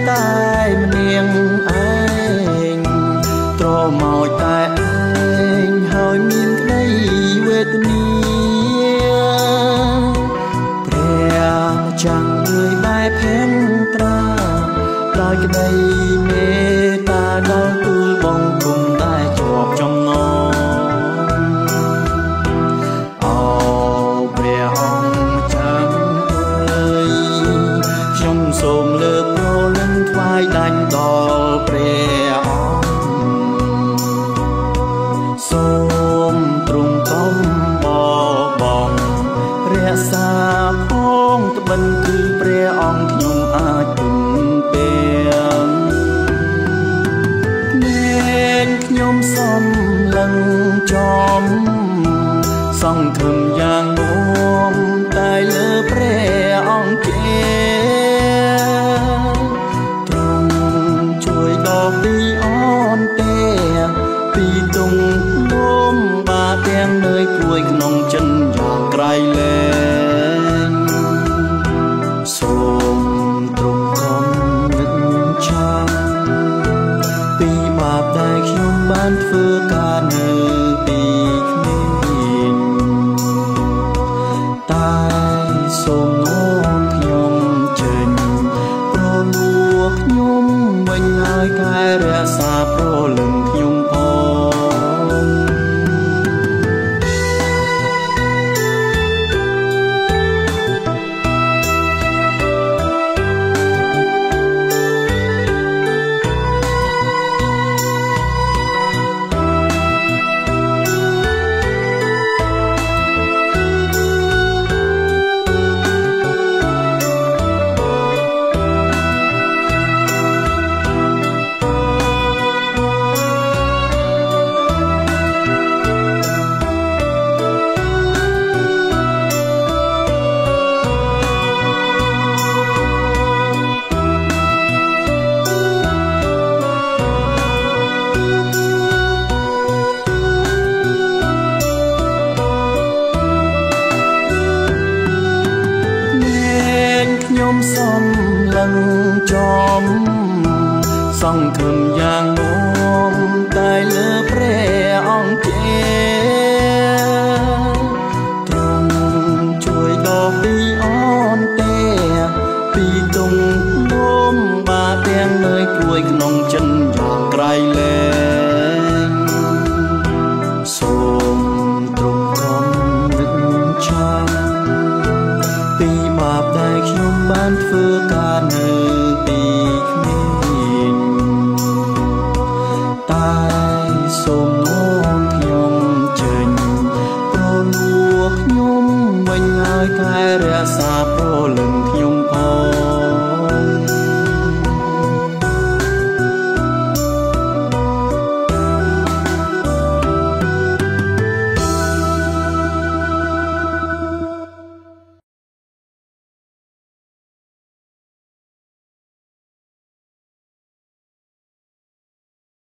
តែម្នាងឯងត្រមកតែឯងហើយមានក្តីវេទនាព្រះម្ចាស់អើយបែបផែនត្រាដោយក្តីមេត្តាដល់ទូលបង្គំដែលជាប់ចំណងអូព្រះអង្គចាំអើយខ្ញុំសូមលើកព្រលឹងថ្វាយដាច់ដល់ព្រះអង្គសូមទ្រង់កុំបបងរក្សាផងត្បិនគឺព្រះអង្គខ្ញុំអាចពឹងពាំងខ្ញុំសំឡឹងចំសង្ឃឹមយ៉ាងនោះតែលើព្រះអង្គជាទ្រង់ជួយដល់ពីអនទេពីទុំនោមបាទាំងនៅព្រួយក្នុងចិនយ៉ាងក្រៃលែងសូមទ្រង់ខំនឹកចាំពីបាបដែលខ្ញុំបានធ្វើការនៅពីក្មេងតែសូមនាំខ្ញុំចេញប្រលួខ្ញុំវិញហើយថែរក្សាប្រលឹងខ្ញុំផងខ្ញុំសំឡឹងចំសង្ឃឹម